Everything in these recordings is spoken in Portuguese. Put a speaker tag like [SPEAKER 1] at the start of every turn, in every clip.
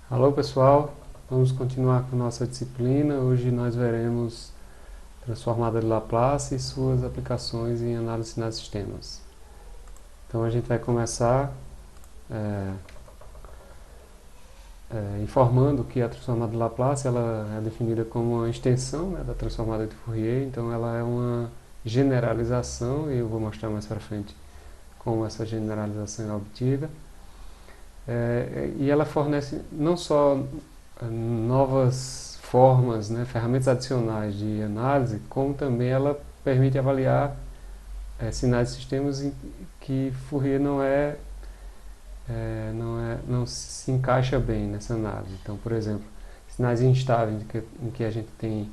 [SPEAKER 1] Alô pessoal, vamos continuar com nossa disciplina. Hoje nós veremos transformada de Laplace e suas aplicações em análise de sinais de sistemas. Então a gente vai começar informando que a transformada de Laplace ela é definida como uma extensão, né, da transformada de Fourier. Então ela é uma generalização e eu vou mostrar mais para frente como essa generalização é obtida. E ela fornece não só novas formas, né, ferramentas adicionais de análise, como também ela permite avaliar sinais de sistemas em que Fourier não se encaixa bem nessa análise. Então, por exemplo, sinais instáveis em que a gente tem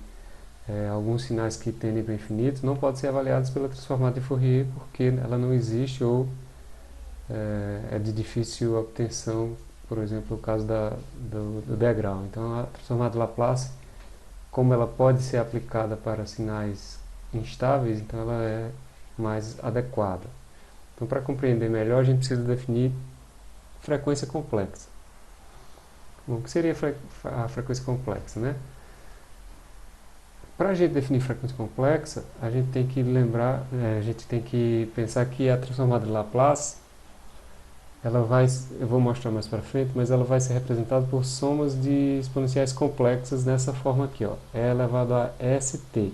[SPEAKER 1] alguns sinais que tendem para infinito não podem ser avaliados pela transformada de Fourier porque ela não existe ou é de difícil obtenção, por exemplo, o caso do degrau. Então, a transformada de Laplace, como ela pode ser aplicada para sinais instáveis, então ela é mais adequada. Então, para compreender melhor, a gente precisa definir frequência complexa. Bom, o que seria a frequência complexa, né? Para a gente definir frequência complexa, a gente tem que lembrar, a gente tem que pensar que a transformada de Laplace eu vou mostrar mais para frente, mas ela vai ser representada por somas de exponenciais complexas nessa forma aqui, ó, e elevado a st,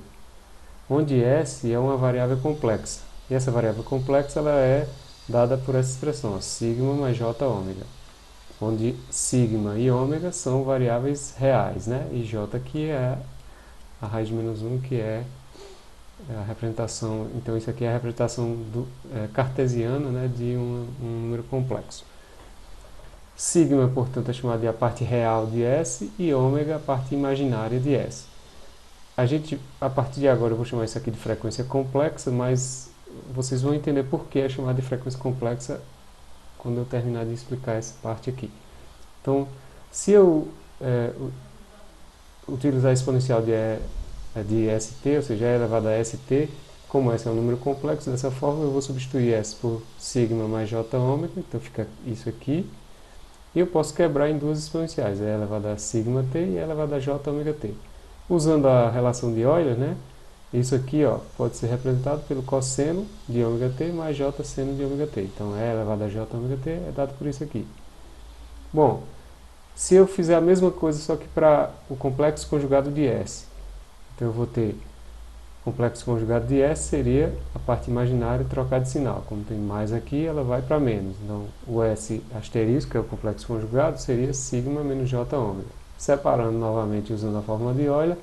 [SPEAKER 1] onde s é uma variável complexa. E essa variável complexa ela é dada por essa expressão, ó, sigma mais j ômega, onde sigma e ômega são variáveis reais, né? E j aqui é a raiz de menos 1, que é a representação, então isso aqui é a representação cartesiana, né, de um número complexo. Sigma, portanto, é chamado de a parte real de S e ômega a parte imaginária de S. A partir de agora, eu vou chamar isso aqui de frequência complexa, mas vocês vão entender por que é chamado de frequência complexa quando eu terminar de explicar essa parte aqui. Então, se eu utilizar a exponencial de ST, ou seja, E elevado a ST, como S é um número complexo, dessa forma eu vou substituir S por sigma mais j ômega, então fica isso aqui. E eu posso quebrar em duas exponenciais, E elevado a sigma t e E elevado a j ômega t. Usando a relação de Euler, né, isso aqui ó, pode ser representado pelo cosseno de ômega t mais j seno de ômega t. Então E elevado a j ômega t é dado por isso aqui. Bom, se eu fizer a mesma coisa só que para o complexo conjugado de S, então eu vou ter complexo conjugado de S seria a parte imaginária trocar de sinal. Como tem mais aqui, ela vai para menos. Então, o S asterisco, que é o complexo conjugado, seria sigma menos j ômega. Separando novamente usando a fórmula de Euler,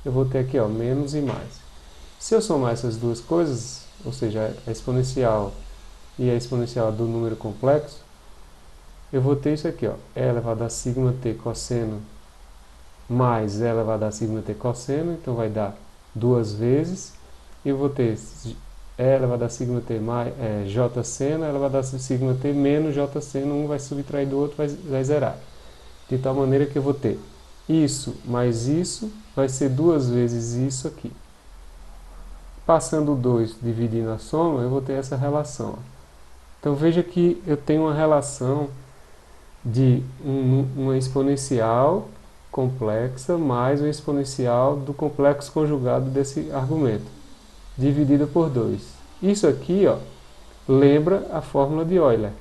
[SPEAKER 1] eu vou ter aqui ó, menos e mais. Se eu somar essas duas coisas, ou seja, a exponencial e a exponencial do número complexo, eu vou ter isso aqui, ó, E elevado a sigma t cosseno mais E elevado a sigma t cosseno, então vai dar duas vezes, e eu vou ter E elevado a sigma t mais j seno, E elevado a sigma t menos j seno, um vai subtrair do outro, vai zerar. De tal maneira que eu vou ter isso mais isso, vai ser duas vezes isso aqui. Passando o 2 dividindo a soma, eu vou ter essa relação. Então veja que eu tenho uma relação de uma exponencial complexa mais uma exponencial do complexo conjugado desse argumento, dividida por 2. Isso aqui ó, lembra a fórmula de Euler.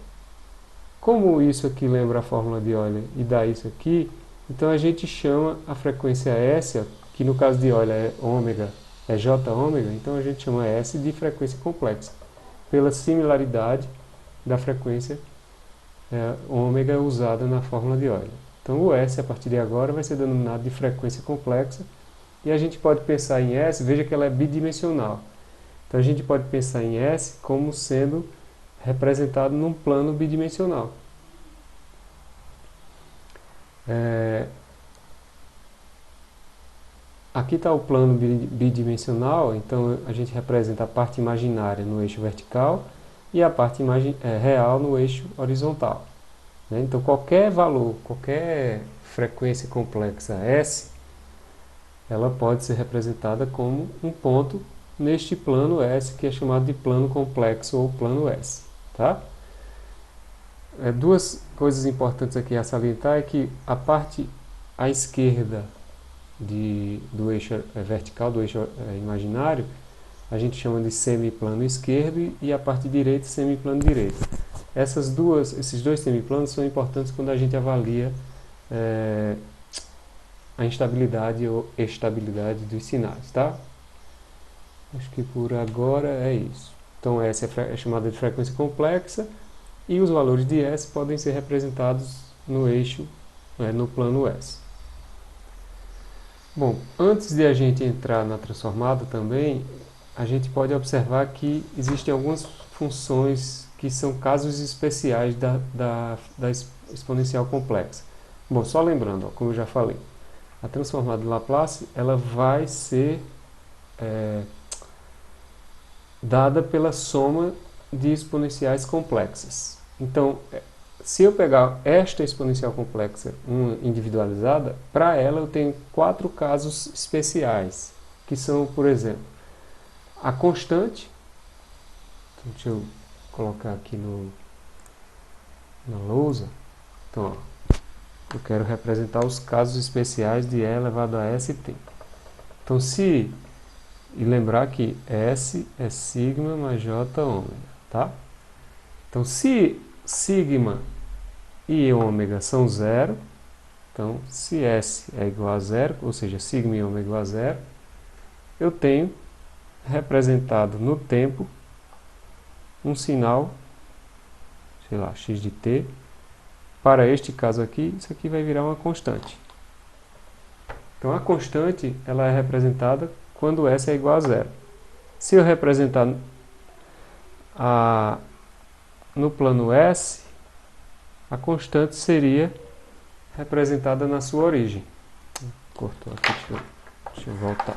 [SPEAKER 1] Como isso aqui lembra a fórmula de Euler e dá isso aqui, então a gente chama a frequência S, ó, que no caso de Euler é ômega, é j ômega, então a gente chama S de frequência complexa, pela similaridade da frequência ômega usada na fórmula de Euler. Então o S a partir de agora vai ser denominado de frequência complexa e a gente pode pensar em S, veja que ela é bidimensional. Então a gente pode pensar em S como sendo representado num plano bidimensional. Aqui está o plano bidimensional, então a gente representa a parte imaginária no eixo vertical e a parte real no eixo horizontal. Né? Então qualquer valor, qualquer frequência complexa S, ela pode ser representada como um ponto neste plano S, que é chamado de plano complexo ou plano S. Tá? coisas importantes aqui a salientar é que a parte à esquerda do eixo vertical, do eixo imaginário, a gente chama de semiplano esquerdo e a parte direita semiplano direito. Esses dois semiplanos são importantes quando a gente avalia a instabilidade ou estabilidade dos sinais, tá? Acho que por agora é isso. Então S é chamada de frequência complexa e os valores de S podem ser representados no eixo, no plano S. Bom, antes de a gente entrar na transformada também, a gente pode observar que existem algumas funções que são casos especiais da exponencial complexa. Bom, só lembrando, ó, como eu já falei, a transformada de Laplace ela vai ser dada pela soma de exponenciais complexas. Então, se eu pegar esta exponencial complexa, uma individualizada, para ela eu tenho 4 casos especiais, que são, por exemplo, a constante. Então, deixa eu colocar aqui na lousa. Então, ó, eu quero representar os casos especiais de E elevado a St. Então, e lembrar que S é sigma mais J ômega, tá? Então, se sigma e ômega são zero, então se S é igual a zero, ou seja, sigma e ômega igual a zero, eu tenho representado no tempo um sinal, sei lá, x de t. Para este caso aqui, isso aqui vai virar uma constante. Então a constante ela é representada quando S é igual a zero. Se eu representar no plano S, a constante seria representada na sua origem. Cortou aqui, deixa eu voltar.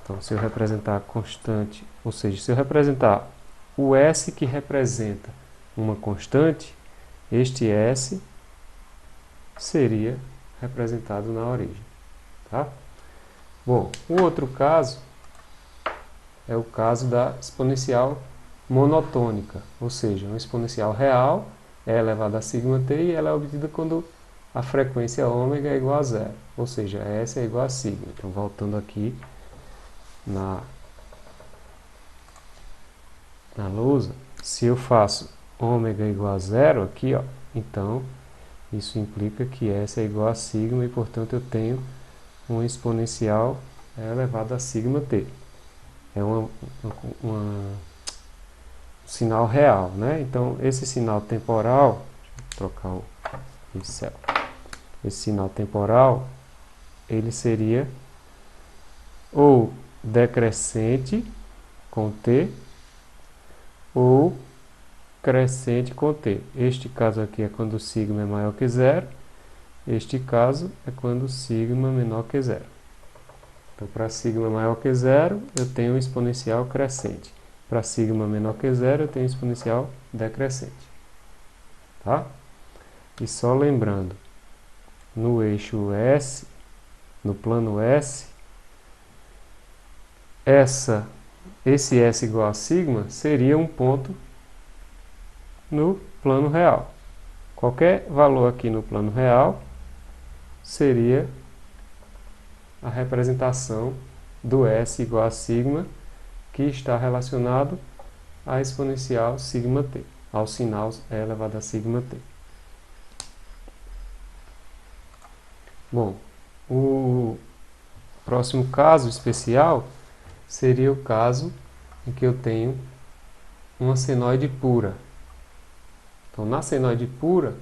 [SPEAKER 1] Então, se eu representar a constante, ou seja, se eu representar o S que representa uma constante, este S seria representado na origem. Tá? Bom, o outro caso é o caso da exponencial monotônica, ou seja, uma exponencial real é elevada a sigma t e ela é obtida quando a frequência ômega é igual a zero, ou seja, S é igual a sigma. Então, voltando aqui na lousa, se eu faço ômega igual a zero aqui, ó, então isso implica que S é igual a sigma e, portanto, eu tenho uma exponencial elevada a sigma t. É um sinal real, né? Então, esse sinal temporal, deixa eu trocar o pincel. Esse sinal temporal, ele seria ou decrescente com t ou crescente com t. Este caso aqui é quando sigma é maior que zero. Este caso é quando sigma é menor que zero. Então, para sigma maior que zero, eu tenho um exponencial crescente. Para sigma menor que zero, eu tenho um exponencial decrescente. Tá? E só lembrando, no eixo S, no plano S, esse S igual a sigma seria um ponto no plano real. Qualquer valor aqui no plano real seria a representação do S igual a sigma, que está relacionado à exponencial sigma t, ao sinal E elevado a sigma t. Bom, o próximo caso especial seria o caso em que eu tenho uma senoide pura. Então, na senoide pura,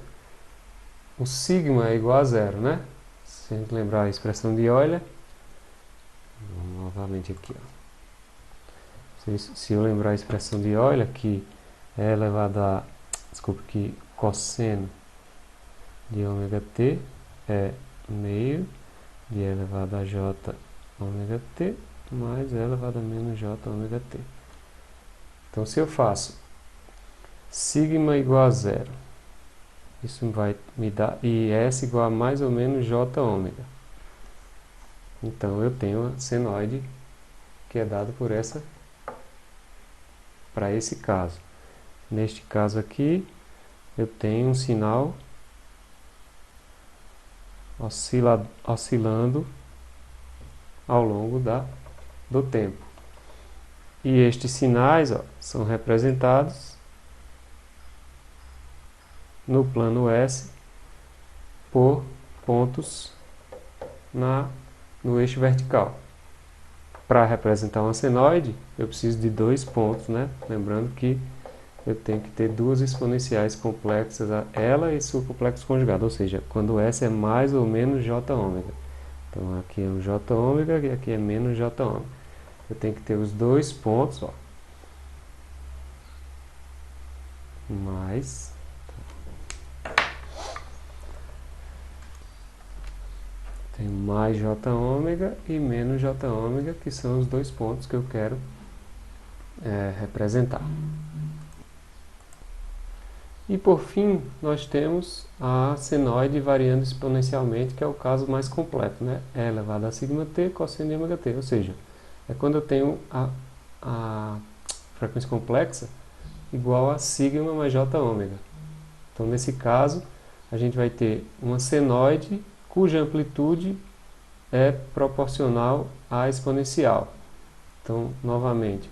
[SPEAKER 1] o sigma é igual a zero, né? Se a gente lembrar a expressão de Euler, novamente aqui, ó. Se eu lembrar a expressão de Euler, que é elevado a, que cosseno de ômega t é meio de E elevado a j ômega t mais E elevado a menos j ômega t. Então, se eu faço sigma igual a zero, isso vai me dar, e S igual a mais ou menos j ômega. Então, eu tenho a senoide que é dada por para esse caso. Neste caso aqui, eu tenho um sinal oscilando ao longo do tempo. E estes sinais, ó, são representados no plano S por pontos no eixo vertical. Para representar uma senoide, eu preciso de dois pontos, né? Lembrando que eu tenho que ter duas exponenciais complexas, ela e sua complexo conjugado, ou seja, quando S é mais ou menos J ômega. Então aqui é um J ômega e aqui é menos J ômega. Eu tenho que ter os dois pontos, ó, mais tem mais J ômega e menos J ômega, que são os dois pontos que eu quero representar. E por fim, nós temos a senoide variando exponencialmente, que é o caso mais completo, né? E elevado a sigma t cosseno de ômega t, ou seja, é quando eu tenho a frequência complexa igual a sigma mais j ômega. Então, nesse caso, a gente vai ter uma senoide cuja amplitude é proporcional à exponencial. Então, novamente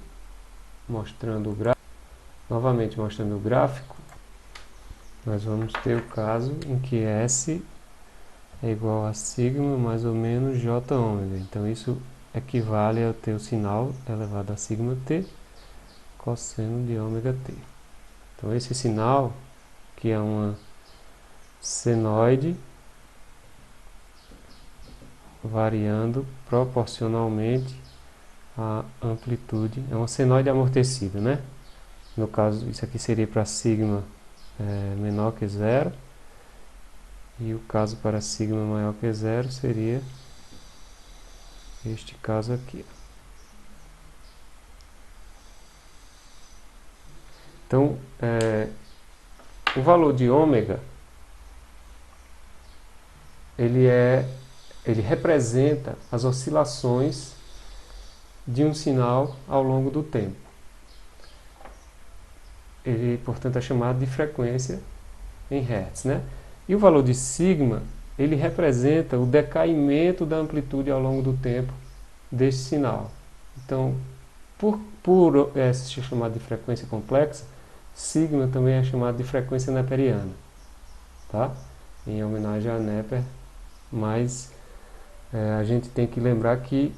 [SPEAKER 1] mostrando o gráfico, nós vamos ter o caso em que S é igual a sigma mais ou menos j ômega. Então, isso equivale ao ter o sinal elevado a sigma t cosseno de ômega t. Então, esse sinal, que é uma senoide variando proporcionalmente à amplitude, é uma senoide amortecida, né? No caso, isso aqui seria para sigma menor que zero, e o caso para sigma maior que zero seria este caso aqui. Então, o valor de ômega, ele representa as oscilações de um sinal ao longo do tempo. Ele, portanto, é chamado de frequência em Hertz, né? E o valor de sigma, ele representa o decaimento da amplitude ao longo do tempo deste sinal. Então, por ser chamado de frequência complexa, sigma também é chamado de frequência neperiana, tá? Em homenagem a Neper, mas a gente tem que lembrar que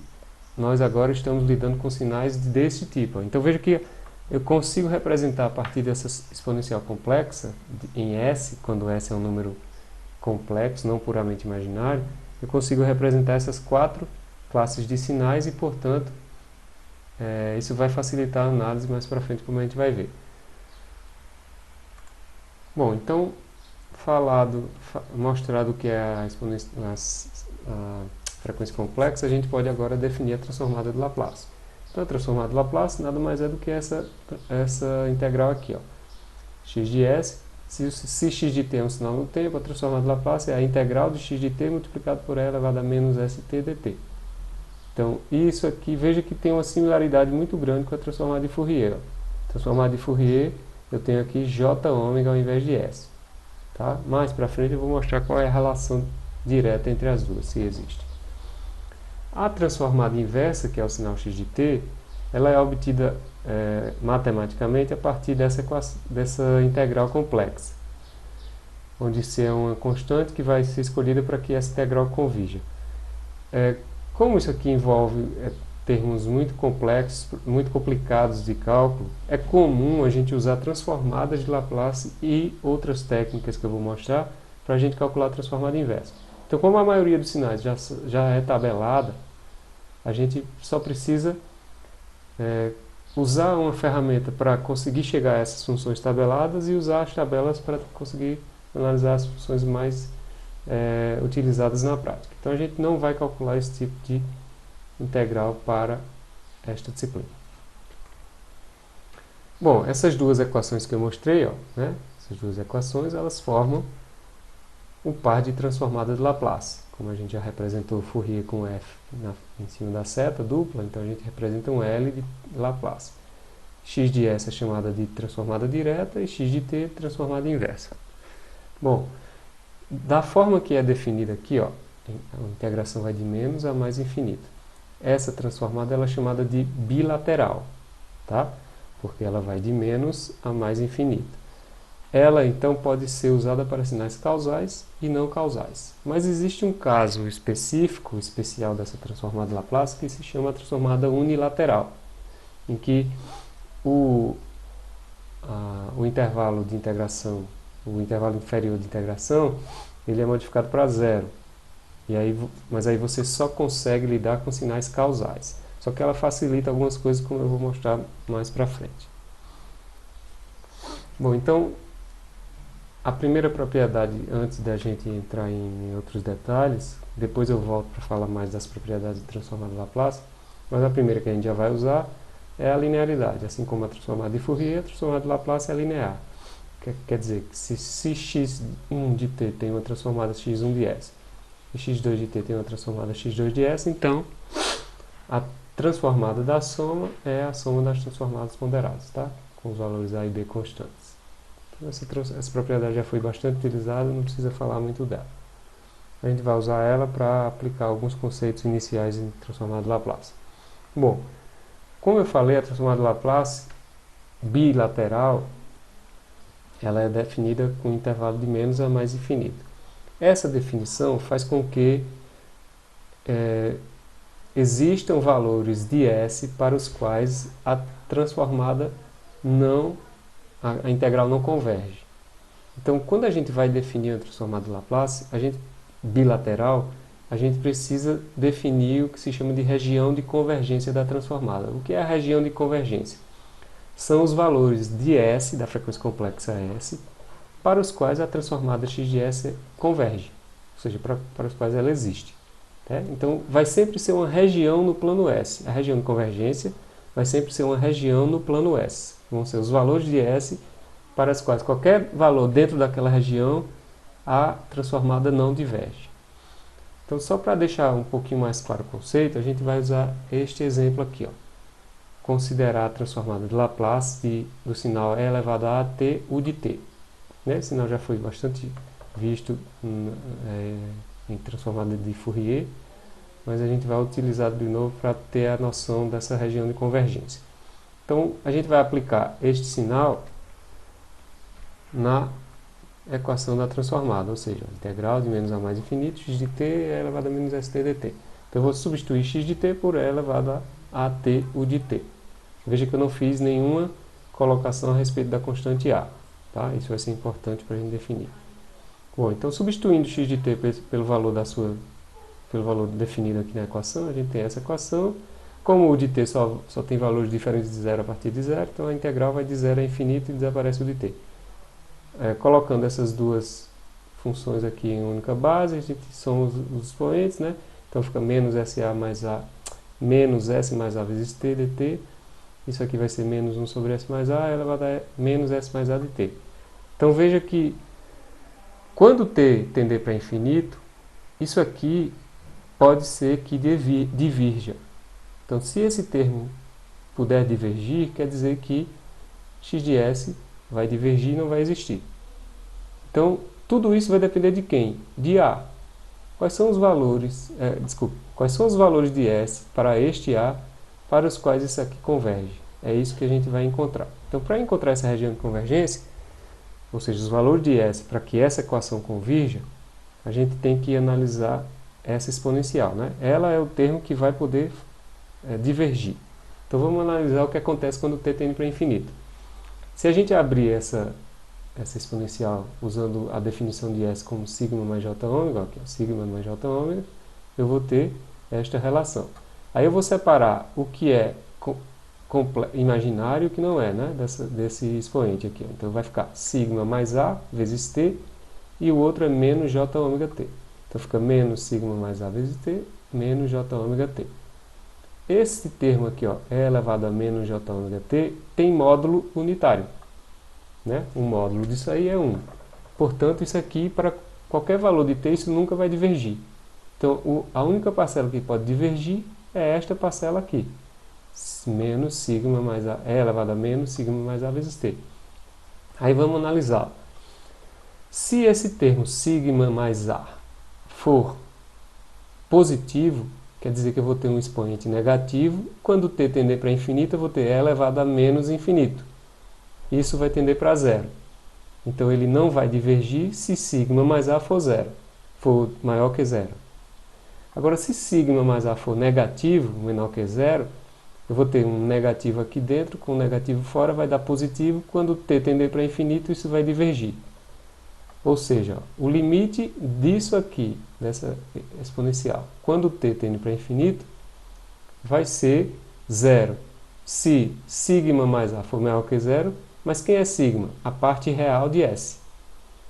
[SPEAKER 1] nós agora estamos lidando com sinais desse tipo. Então veja que eu consigo representar a partir dessa exponencial complexa em S, quando S é um número complexo, não puramente imaginário, eu consigo representar essas quatro classes de sinais e, portanto, isso vai facilitar a análise mais para frente, como a gente vai ver. Bom, então, mostrado o que é a frequência complexa, a gente pode agora definir a transformada de Laplace. Então, a transformada de Laplace nada mais é do que essa integral aqui, ó, x de s. Se x de t é um sinal no tempo, a transformada de Laplace é a integral de x de t multiplicado por e elevado a menos st dt. Então, isso aqui, veja que tem uma similaridade muito grande com a transformada de Fourier. Transformada de Fourier, eu tenho aqui j ômega ao invés de s. Tá? Mais para frente eu vou mostrar qual é a relação direta entre as duas, se existe. A transformada inversa, que é o sinal x de t, ela é obtida matematicamente a partir dessa integral complexa, onde C é uma constante que vai ser escolhida para que essa integral convija. Como isso aqui envolve termos muito complexos, muito complicados de cálculo, é comum a gente usar transformadas de Laplace e outras técnicas que eu vou mostrar para a gente calcular a transformada inversa. Então, como a maioria dos sinais já é tabelada, a gente só precisa usar uma ferramenta para conseguir chegar a essas funções tabeladas e usar as tabelas para conseguir analisar as funções mais utilizadas na prática. Então a gente não vai calcular esse tipo de integral para esta disciplina. Bom, essas duas equações que eu mostrei, ó, né, essas duas equações, elas formam um par de transformada de Laplace. Como a gente já representou o Fourier com F em cima da seta dupla, então a gente representa um L de Laplace. x de S é chamada de transformada direta e x de t transformada inversa. Bom, da forma que é definida aqui, ó, a integração vai de menos a mais infinito. Essa transformada ela é chamada de bilateral, tá? Porque ela vai de menos a mais infinito. Ela, então, pode ser usada para sinais causais e não causais. Mas existe um caso específico, especial dessa transformada Laplace, que se chama transformada unilateral, em que o intervalo de integração, o intervalo inferior de integração, ele é modificado para zero. Mas aí você só consegue lidar com sinais causais. Só que ela facilita algumas coisas, como eu vou mostrar mais para frente. Bom, então, a primeira propriedade, antes da gente entrar em outros detalhes, depois eu volto para falar mais das propriedades de transformada Laplace, mas a primeira que a gente já vai usar é a linearidade. Assim como a transformada de Fourier, a transformada de Laplace é linear. Quer dizer que se x1 de t tem uma transformada x1 de s, e x2 de t tem uma transformada x2 de s, então a transformada da soma é a soma das transformadas ponderadas, tá? Com os valores a e b constantes. Então essa propriedade já foi bastante utilizada, não precisa falar muito dela. A gente vai usar ela para aplicar alguns conceitos iniciais em transformada de Laplace. Bom, como eu falei, a transformada de Laplace bilateral, ela é definida com intervalo de menos a mais infinito. Essa definição faz com que existam valores de S para os quais a transformada a integral não converge. Então, quando a gente vai definir a transformada de Laplace, bilateral, a gente precisa definir o que se chama de região de convergência da transformada. O que é a região de convergência? São os valores de S, da frequência complexa S, para os quais a transformada x de S converge, ou seja, para os quais ela existe. Então, vai sempre ser uma região no plano S. A região de convergência vai sempre ser uma região no plano S. Vão ser os valores de S para os quais qualquer valor dentro daquela região, a transformada não diverge. Então, só para deixar um pouquinho mais claro o conceito, a gente vai usar este exemplo aqui, ó. Considerar a transformada de Laplace do sinal e elevado a t, u de t. Esse sinal já foi bastante visto em transformada de Fourier, mas a gente vai utilizar de novo para ter a noção dessa região de convergência. Então, a gente vai aplicar este sinal na equação da transformada, ou seja, a integral de menos a mais infinito, x de t é elevado a menos st dt. Então, eu vou substituir x de t por e elevado a t, u de t. Veja que eu não fiz nenhuma colocação a respeito da constante a. Tá? Isso vai ser importante para a gente definir. Bom, então substituindo x de t pelo valor definido aqui na equação, a gente tem essa equação. Como o de t só tem valores diferentes de zero a partir de zero, então a integral vai de zero a infinito e desaparece o de t. Colocando essas duas funções aqui em única base, a gente soma os expoentes, né? Então fica menos SA mais A, menos S mais A vezes t dt. Isso aqui vai ser menos 1 sobre S mais A elevado a menos S mais A de t. Então veja que quando t tender para infinito, isso aqui pode ser que divirja. Então se esse termo puder divergir, quer dizer que x de S vai divergir e não vai existir. Então tudo isso vai depender de quem? De A. Quais são os valores, quais são os valores de S para este A para os quais isso aqui converge? É isso que a gente vai encontrar. Então, para encontrar essa região de convergência, ou seja, os valores de S para que essa equação convirja, a gente tem que analisar essa exponencial, né? Ela é o termo que vai poder divergir. Então, vamos analisar o que acontece quando t tende para infinito. Se a gente abrir essa exponencial usando a definição de S como sigma mais j ômega, aqui, sigma mais j ômega, eu vou ter esta relação. Aí eu vou separar o que é imaginário e o que não é, né? Desse expoente aqui. Então vai ficar sigma mais A vezes t, e o outro é menos j ômega t. Então fica menos sigma mais A vezes t, menos j ômega t. Esse termo aqui, ó, e elevado a menos j ômega t, tem módulo unitário. Né? O módulo disso aí é 1. Portanto, isso aqui, para qualquer valor de t, isso nunca vai divergir. Então, a única parcela que pode divergir é esta parcela aqui. menos sigma mais A, E elevado a menos sigma mais A vezes T. Aí vamos analisar. Se esse termo sigma mais A for positivo, quer dizer que eu vou ter um expoente negativo. Quando t tender para infinito, eu vou ter E elevado a menos infinito. Isso vai tender para zero. Então ele não vai divergir se sigma mais A for zero, for maior que zero. Agora, se sigma mais A for negativo, menor que zero, eu vou ter um negativo aqui dentro, com um negativo fora, vai dar positivo. Quando t tender para infinito, isso vai divergir. Ou seja, o limite disso aqui, dessa exponencial, quando t tende para infinito, vai ser zero. Se sigma mais A for maior que zero, mas quem é sigma? A parte real de S.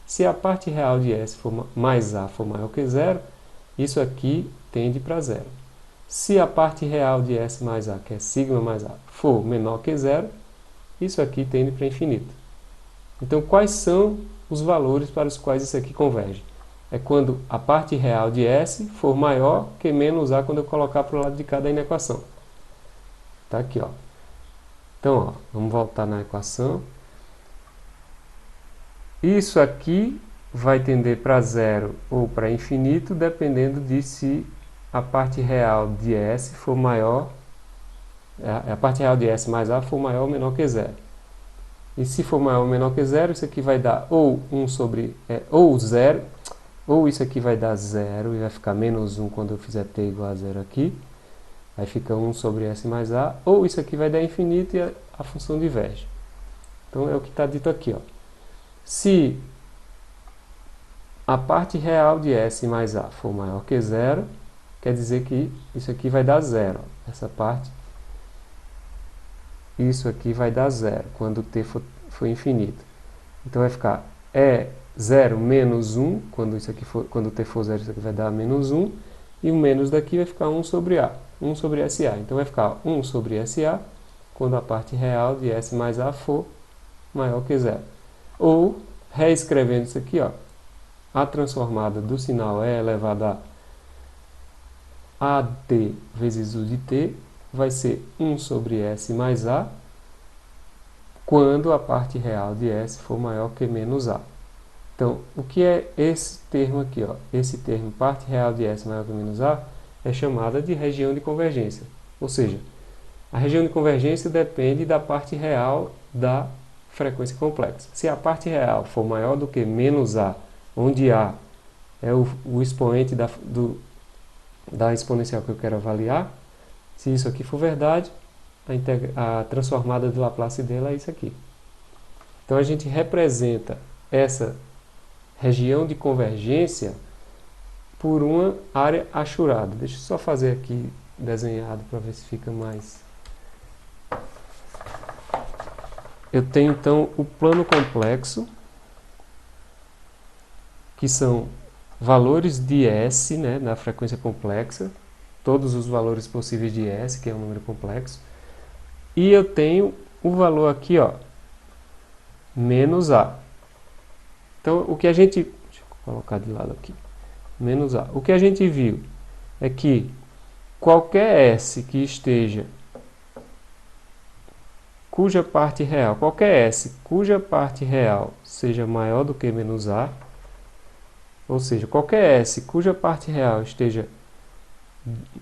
[SPEAKER 1] Se a parte real de S for mais A for maior que zero, isso aqui tende para zero. Se a parte real de S mais A, que é sigma mais A, for menor que zero, isso aqui tende para infinito. Então, quais são os valores para os quais isso aqui converge? É quando a parte real de S for maior que menos A quando eu colocar para o lado de cá da equação. Está aqui, ó. Então, ó, vamos voltar na equação. Isso aqui vai tender para zero ou para infinito, dependendo de se a parte real de S for maior, a parte real de S mais A for maior ou menor que zero. E se for maior ou menor que zero, isso aqui vai dar ou 1 sobre, ou zero, ou isso aqui vai dar zero e vai ficar menos 1 quando eu fizer t igual a zero aqui. Aí fica 1 sobre S mais A, ou isso aqui vai dar infinito e a função diverge. Então é o que está dito aqui, ó. Se a parte real de S mais A for maior que zero, quer dizer que isso aqui vai dar zero. Ó. Essa parte, isso aqui vai dar zero quando t for infinito. Então vai ficar 0 menos 1, quando t for zero, isso aqui vai dar menos 1, e o menos daqui vai ficar 1 sobre A, 1 sobre SA. Então vai ficar 1 sobre SA, quando a parte real de S mais A for maior que zero. Ou, reescrevendo isso aqui, ó, a transformada do sinal E elevado a AT vezes U de T vai ser 1 sobre S mais A, quando a parte real de S for maior que menos A. Então, o que é esse termo aqui? Ó? Esse termo, parte real de S maior que menos A, é chamada de região de convergência. Ou seja, a região de convergência depende da parte real da frequência complexa. Se a parte real for maior do que menos A, onde A é o expoente da exponencial que eu quero avaliar, se isso aqui for verdade, a transformada do Laplace dela é isso aqui. Então a gente representa essa região de convergência por uma área achurada. Deixa eu só fazer aqui desenhado para ver se fica mais. Eu tenho então o plano complexo, que são valores de S, né, na frequência complexa, todos os valores possíveis de S, que é um número complexo, e eu tenho o valor aqui, ó, menos A. Então, o que a gente... Deixa eu colocar de lado aqui. Menos A. O que a gente viu é que qualquer S que esteja... cuja parte real... Qualquer S cuja parte real seja maior do que menos A, ou seja, qualquer S cuja parte real esteja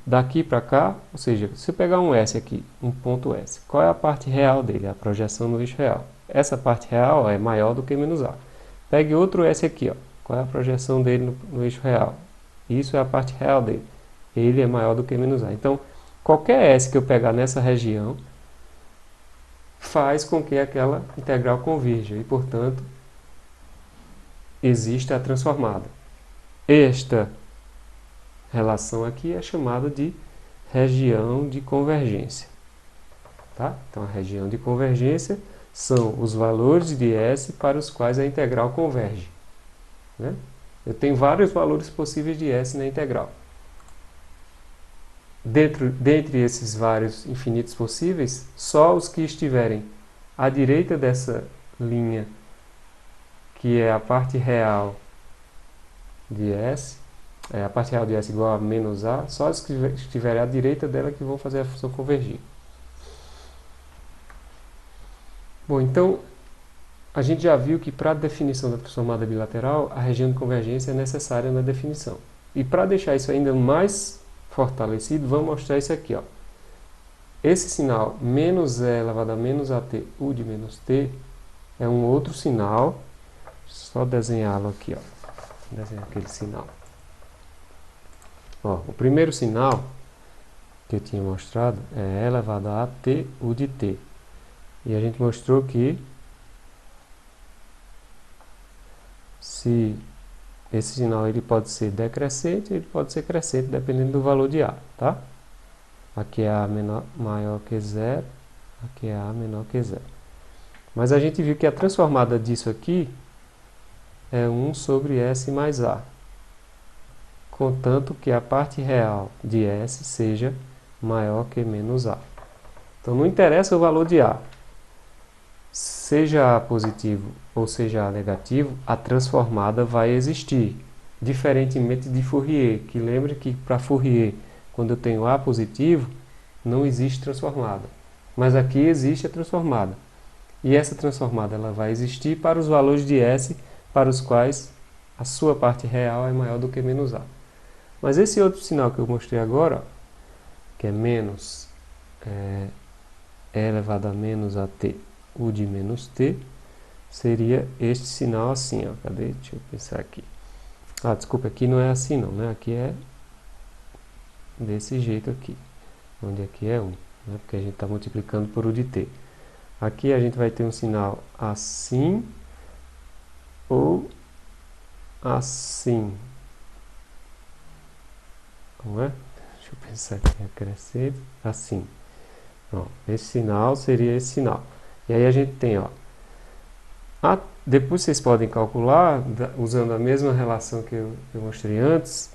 [SPEAKER 1] daqui para cá, ou seja, se eu pegar um S aqui, um ponto S, qual é a parte real dele? A projeção no eixo real. Essa parte real é maior do que menos A. Pegue outro S aqui, ó. Qual é a projeção dele no eixo real? Isso é a parte real dele. Ele é maior do que menos A. Então, qualquer S que eu pegar nessa região faz com que aquela integral convirja e, portanto, existe a transformada. Esta relação aqui é chamada de região de convergência. Tá? Então, a região de convergência são os valores de S para os quais a integral converge. Né? Eu tenho vários valores possíveis de S na integral. Dentre esses vários infinitos possíveis, só os que estiverem à direita dessa linha, que é a parte real de S, a parte real de S igual a menos A, só os que estiverem à direita dela que vão fazer a função convergir. Bom, então a gente já viu que para a definição da transformada bilateral, a região de convergência é necessária na definição. E para deixar isso ainda mais fortalecido, vamos mostrar isso aqui. Ó. Esse sinal menos e elevado a menos at u de menos t é um outro sinal. Só desenhá-lo aqui. Ó. Desenhar aquele sinal. Ó, o primeiro sinal que eu tinha mostrado é elevado a at u de t. E a gente mostrou que se esse sinal ele pode ser decrescente, ele pode ser crescente, dependendo do valor de A, tá? Aqui é A maior que zero, aqui é A menor que zero. Mas a gente viu que a transformada disso aqui é 1 sobre S mais A, contanto que a parte real de S seja maior que menos A. Então não interessa o valor de A. Seja A positivo ou seja A negativo, a transformada vai existir. Diferentemente de Fourier, que lembre que para Fourier, quando eu tenho A positivo, não existe transformada. Mas aqui existe a transformada. E essa transformada ela vai existir para os valores de S para os quais a sua parte real é maior do que menos A. Mas esse outro sinal que eu mostrei agora, ó, que é menos e elevado a menos at u de menos t, seria este sinal assim, ó. Cadê? Deixa eu pensar aqui. Ah, desculpa, aqui não é assim não, né? Aqui é desse jeito aqui, onde aqui é 1, né? Porque a gente está multiplicando por u de t. Aqui a gente vai ter um sinal assim ou assim. Como é? Deixa eu pensar aqui, acrescento, assim. Ó, esse sinal seria esse sinal. E aí a gente tem, ó, depois vocês podem calcular, usando a mesma relação que eu mostrei antes,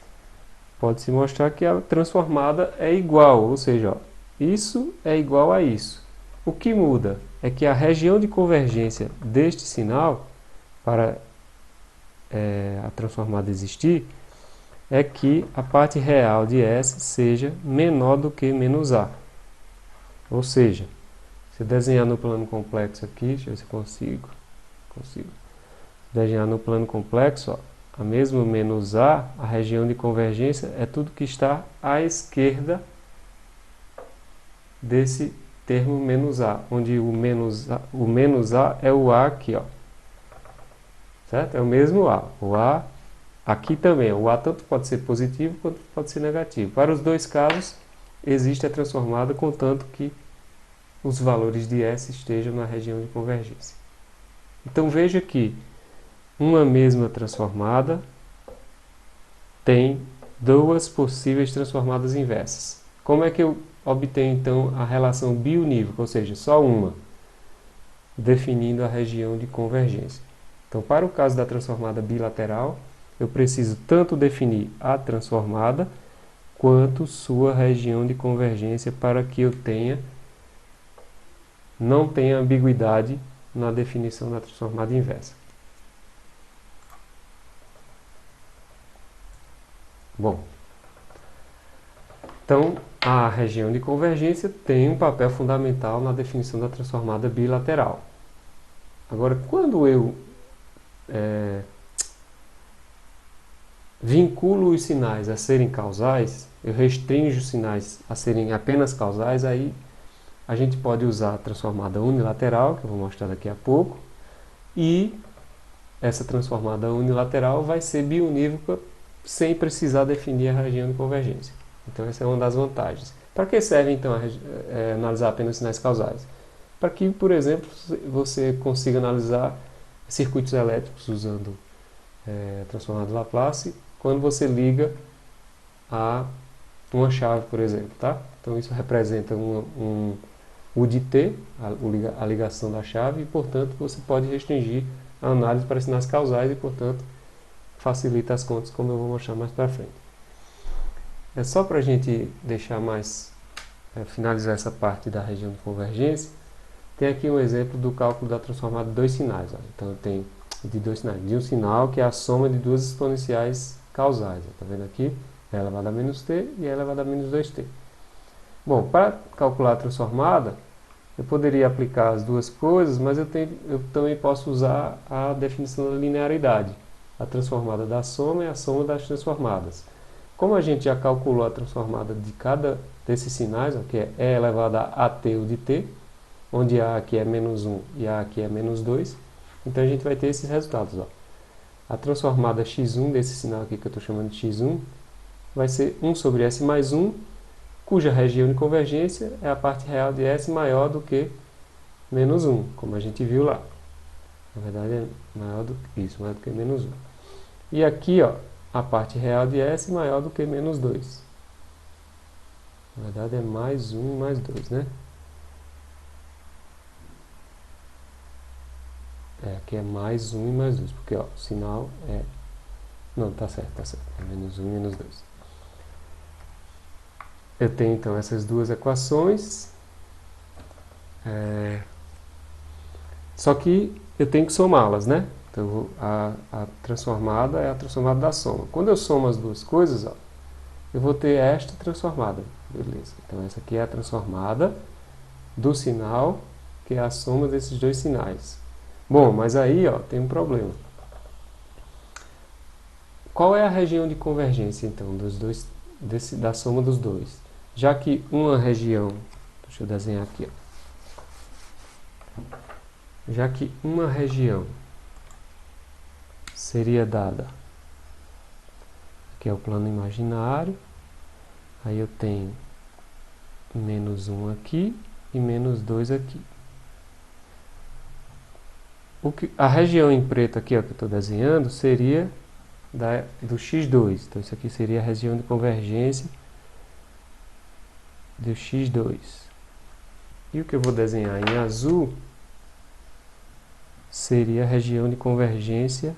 [SPEAKER 1] pode-se mostrar que a transformada é igual, ou seja, ó, isso é igual a isso. O que muda é que a região de convergência deste sinal, para a transformada existir, é que a parte real de S seja menor do que menos A. Ou seja, se eu desenhar no plano complexo aqui, deixa eu ver se eu consigo. Desenhar no plano complexo, ó, a mesma menos A, a região de convergência é tudo que está à esquerda desse termo menos A, onde o menos A é o A aqui, ó. Certo? É o mesmo A. O A aqui também, o A tanto pode ser positivo quanto pode ser negativo. Para os dois casos, existe a transformada, contanto que os valores de S estejam na região de convergência. Então veja que uma mesma transformada tem duas possíveis transformadas inversas. Como é que eu obtenho então a relação biunívoca, ou seja, só uma, definindo a região de convergência? Então, para o caso da transformada bilateral, eu preciso tanto definir a transformada quanto sua região de convergência para que eu não tenha ambiguidade na definição da transformada inversa. Bom, então a região de convergência tem um papel fundamental na definição da transformada bilateral. Agora, quando eu vinculo os sinais a serem causais, eu restringo os sinais a serem apenas causais, aí a gente pode usar a transformada unilateral, que eu vou mostrar daqui a pouco, e essa transformada unilateral vai ser biunívoca sem precisar definir a região de convergência. Então essa é uma das vantagens. Para que serve então analisar apenas sinais causais? Para que, por exemplo, você consiga analisar circuitos elétricos usando transformada Laplace quando você liga a uma chave, por exemplo, tá? Então isso representa um U de T, a ligação da chave, e portanto você pode restringir a análise para sinais causais e portanto facilita as contas, como eu vou mostrar mais para frente. É só para a gente deixar mais, finalizar essa parte da região de convergência, tem aqui um exemplo do cálculo da transformada de dois sinais. Ó. Então eu tenho de dois sinais, de um sinal que é a soma de duas exponenciais causais. Está vendo aqui? E elevado a menos t e E elevado a menos 2t. Bom, para calcular a transformada, Eu poderia aplicar as duas coisas, mas eu também posso usar a definição da linearidade. A transformada da soma é a soma das transformadas. Como a gente já calculou a transformada de cada desses sinais, ó, que é e elevado a t de t, onde a aqui é menos 1 e a aqui é menos 2, então a gente vai ter esses resultados. Ó. A transformada x1 desse sinal aqui que eu estou chamando de x1 vai ser 1 sobre s mais 1, cuja região de convergência é a parte real de s maior do que menos 1, como a gente viu lá. Na verdade é maior do que isso, maior do que menos 1. E aqui, ó, a parte real de s maior do que menos 2. Na verdade é mais 1 mais 2, né? Aqui é mais 1 e mais 2, porque ó, o sinal é... Não, tá certo. É menos 1 e menos 2. Eu tenho então essas duas equações. Só que eu tenho que somá-las, né? Então a transformada é a transformada da soma. Quando eu somo as duas coisas, ó, eu vou ter esta transformada. Beleza. Então essa aqui é a transformada do sinal, que é a soma desses dois sinais. Bom, mas aí ó, tem um problema. Qual é a região de convergência, então, dos dois, da soma dos dois? Já que uma região... Deixa eu desenhar aqui. Ó. Já que uma região seria dada... Aqui é o plano imaginário. Aí eu tenho menos 1 aqui e menos 2 aqui. A região em preto aqui, ó, que eu estou desenhando, seria do x2. Então isso aqui seria a região de convergência do x2. E o que eu vou desenhar em azul seria a região de convergência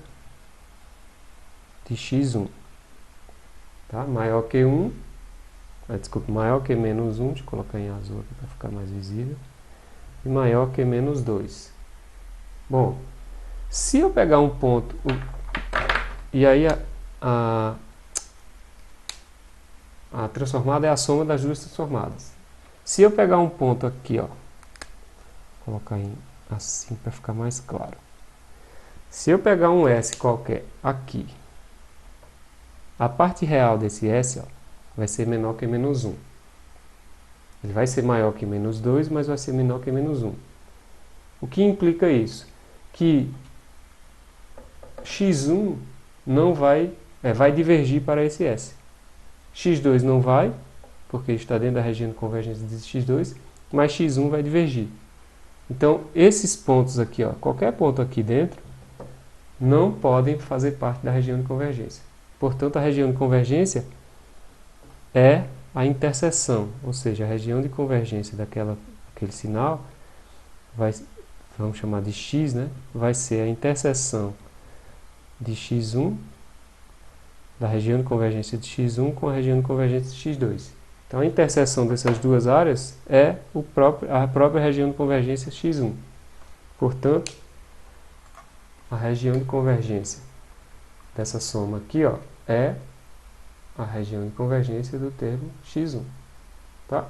[SPEAKER 1] de x1. Tá? Maior que 1, desculpa, maior que menos 1, deixa eu colocar em azul aqui para ficar mais visível, e maior que menos 2. Bom, se eu pegar um ponto, e aí a transformada é a soma das duas transformadas. Se eu pegar um ponto aqui, ó, vou colocar assim para ficar mais claro. Se eu pegar um S qualquer aqui, a parte real desse S, ó, vai ser menor que menos 1. Ele vai ser maior que menos 2, mas vai ser menor que menos 1. O que implica isso? Que x1 não vai divergir para esse S. x2 não vai, porque está dentro da região de convergência de x2, mas x1 vai divergir. Então, esses pontos aqui, ó, qualquer ponto aqui dentro, não podem fazer parte da região de convergência. Portanto, a região de convergência é a interseção, ou seja, a região de convergência daquele sinal, vamos chamar de x, né? Vai ser a interseção de x1, da região de convergência de x1 com a região de convergência de x2. Então a interseção dessas duas áreas é a própria região de convergência x1. Portanto, a região de convergência dessa soma aqui, ó, é a região de convergência do termo x1. Tá?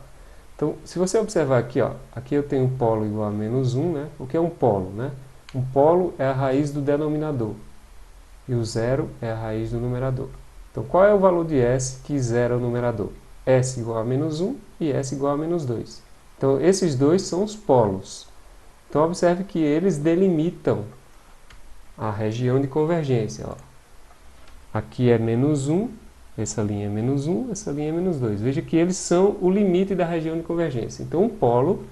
[SPEAKER 1] Então, se você observar aqui, ó, aqui eu tenho um polo igual a menos 1, né? O que é um polo? Né? Um polo é a raiz do denominador e o zero é a raiz do numerador. Então, qual é o valor de S que zera o numerador? S igual a menos 1 e S igual a menos 2. Então, esses dois são os polos. Então, observe que eles delimitam a região de convergência. Ó. Aqui é menos 1, essa linha é menos 1, essa linha é menos 2. Veja que eles são o limite da região de convergência. Então, um polo,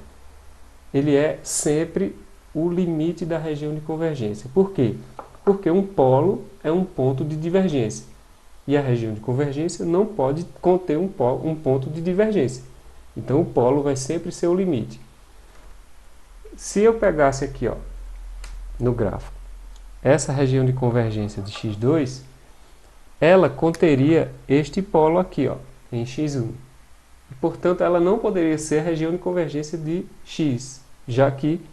[SPEAKER 1] ele é sempre o limite da região de convergência. Por quê? Porque um polo é um ponto de divergência. E a região de convergência não pode conter um ponto de divergência. Então, o polo vai sempre ser o limite. Se eu pegasse aqui, ó, no gráfico, essa região de convergência de x2, ela conteria este polo aqui, ó, em x1. E, portanto, ela não poderia ser a região de convergência de x, já que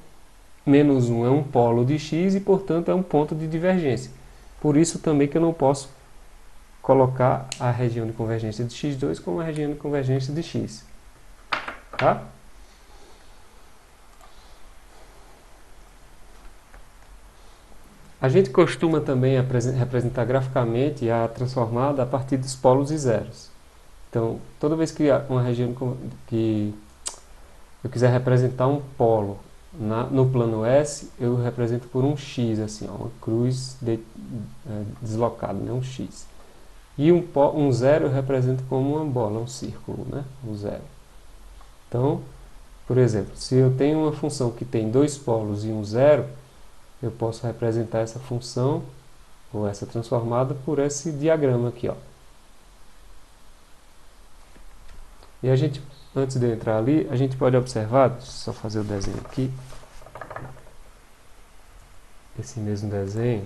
[SPEAKER 1] menos 1 é um polo de x e, portanto, é um ponto de divergência. Por isso também que eu não posso colocar a região de convergência de x2 como a região de convergência de x. Tá? A gente costuma também representar graficamente a transformada a partir dos polos e zeros. Então, toda vez que uma região que eu quiser representar um polo no plano S, eu represento por um X, assim, ó, uma cruz deslocada, né, um X. E um zero eu represento como uma bola, um círculo, né, um zero. Então, por exemplo, se eu tenho uma função que tem dois polos e um zero, eu posso representar essa função, ou essa transformada, por esse diagrama aqui, ó. E a gente, antes de eu entrar ali, a gente pode observar, deixa eu só fazer o desenho aqui, esse mesmo desenho,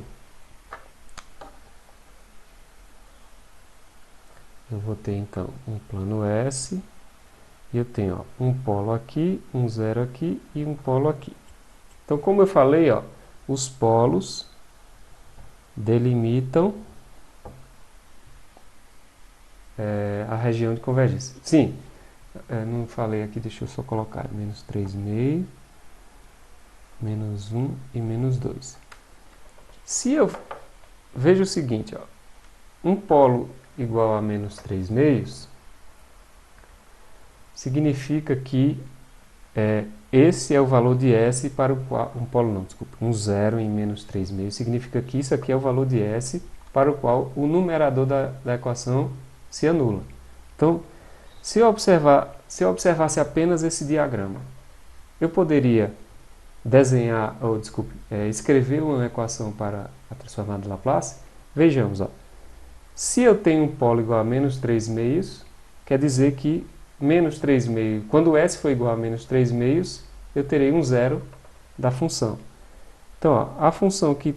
[SPEAKER 1] eu vou ter então um plano S, e eu tenho ó, um polo aqui, um zero aqui e um polo aqui. Então, como eu falei, ó, os polos delimitam a região de convergência. Sim, não falei aqui, deixa eu só colocar menos 3,5, menos 1 e menos 2. Se eu vejo o seguinte, ó, um polo igual a menos 3,5 significa que esse é o valor de S para o qual, um polo não, desculpa, um zero em menos 3,5 significa que isso aqui é o valor de S para o qual o numerador da equação se anula. Então, se eu observasse apenas esse diagrama, eu poderia desenhar, ou desculpe, escrever uma equação para a transformada de Laplace. Vejamos, ó. Se eu tenho um polo igual a menos 3,5, quer dizer que menos 3,5, quando S for igual a menos 3,5, eu terei um zero da função. Então, ó, a função que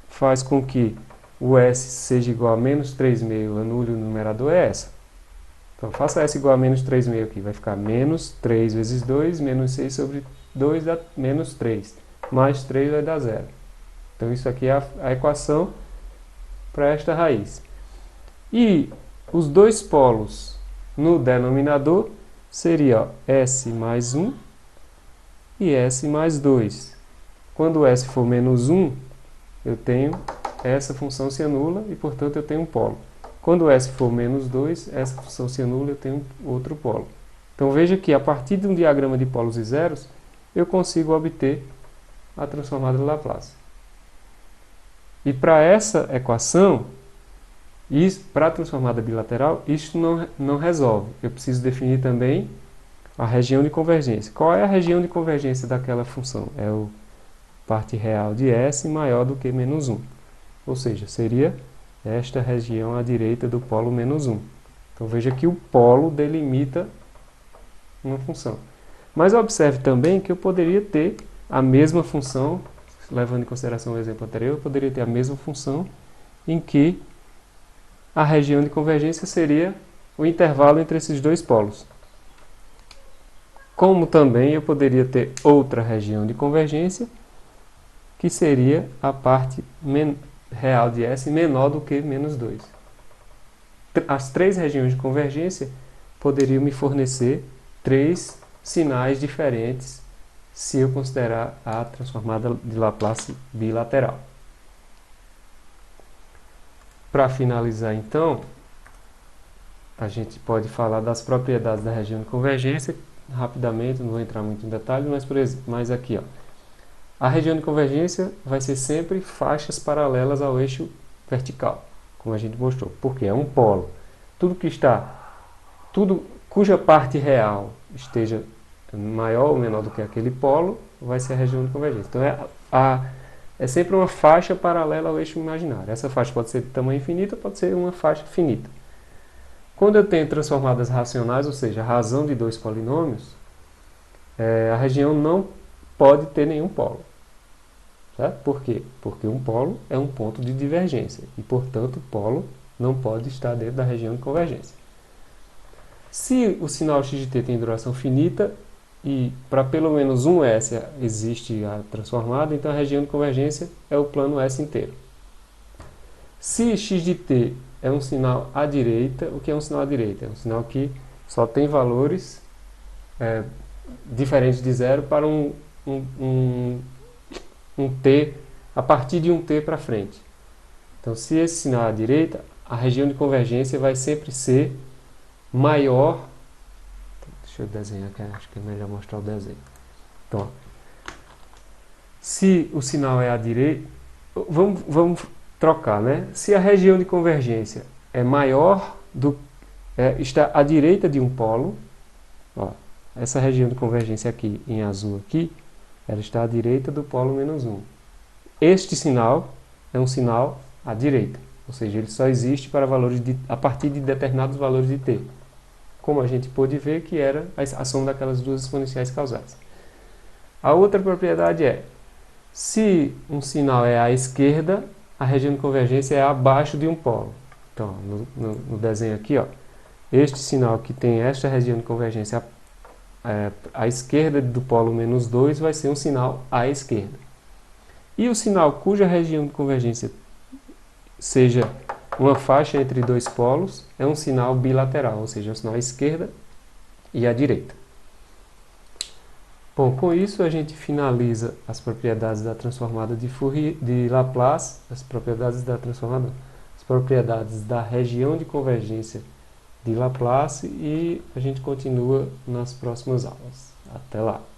[SPEAKER 1] faz com que o S seja igual a menos 3,5 anule o numerador é essa. Então, faça S igual a menos 3,5 aqui, vai ficar menos 3 vezes 2, menos 6 sobre 2 dá menos 3, mais 3 vai dar zero. Então, isso aqui é a equação para esta raiz. E os dois polos no denominador seria ó, S mais 1 e S mais 2. Quando S for menos 1, eu tenho essa função se anula e, portanto, eu tenho um polo. Quando S for menos 2, essa função se anula e eu tenho outro polo. Então veja que a partir de um diagrama de polos e zeros, eu consigo obter a transformada de Laplace. E para essa equação, para a transformada bilateral, isso não resolve. Eu preciso definir também a região de convergência. Qual é a região de convergência daquela função? É a parte real de S maior do que menos 1. Ou seja, seria esta região à direita do polo menos 1. Então veja que o polo delimita uma função. Mas observe também que eu poderia ter a mesma função, levando em consideração o exemplo anterior, eu poderia ter a mesma função em que a região de convergência seria o intervalo entre esses dois polos. Como também eu poderia ter outra região de convergência, que seria a parte real de S menor do que menos 2. As três regiões de convergência poderiam me fornecer três sinais diferentes se eu considerar a transformada de Laplace bilateral. Para finalizar, então, a gente pode falar das propriedades da região de convergência rapidamente, não vou entrar muito em detalhe, mas aqui, ó, a região de convergência vai ser sempre faixas paralelas ao eixo vertical, como a gente mostrou, porque é um polo. Tudo cuja parte real esteja maior ou menor do que aquele polo, vai ser a região de convergência. Então é sempre uma faixa paralela ao eixo imaginário. Essa faixa pode ser de tamanho infinito, pode ser uma faixa finita. Quando eu tenho transformadas racionais, ou seja, a razão de dois polinômios, a região não pode ter nenhum polo. Certo? Por quê? Porque um polo é um ponto de divergência e, portanto, o polo não pode estar dentro da região de convergência. Se o sinal x de t tem duração finita e para pelo menos um S existe a transformada, então a região de convergência é o plano S inteiro. Se x de t é um sinal à direita, o que é um sinal à direita? É um sinal que só tem valores diferentes de zero para um t a partir de um t para frente. Então, se esse sinal é à direita, a região de convergência vai sempre ser maior. Deixa eu desenhar aqui, acho que é melhor mostrar o desenho. Então, se o sinal é à direita, vamos trocar, né? Se a região de convergência é maior está à direita de um polo, ó, essa região de convergência aqui em azul aqui, ela está à direita do polo menos 1. Este sinal é um sinal à direita, ou seja, ele só existe para valores a partir de determinados valores de t. Como a gente pôde ver que era a soma daquelas duas exponenciais causadas. A outra propriedade é, se um sinal é à esquerda, a região de convergência é abaixo de um polo. Então, no desenho aqui, ó, este sinal que tem esta região de convergência à esquerda do polo menos 2 vai ser um sinal à esquerda. E o sinal cuja região de convergência seja uma faixa entre dois polos é um sinal bilateral, ou seja, é um sinal à esquerda e à direita. Bom, com isso a gente finaliza as propriedades da transformada de Laplace, as propriedades da transformada, as propriedades da região de convergência de Laplace, e a gente continua nas próximas aulas. Até lá!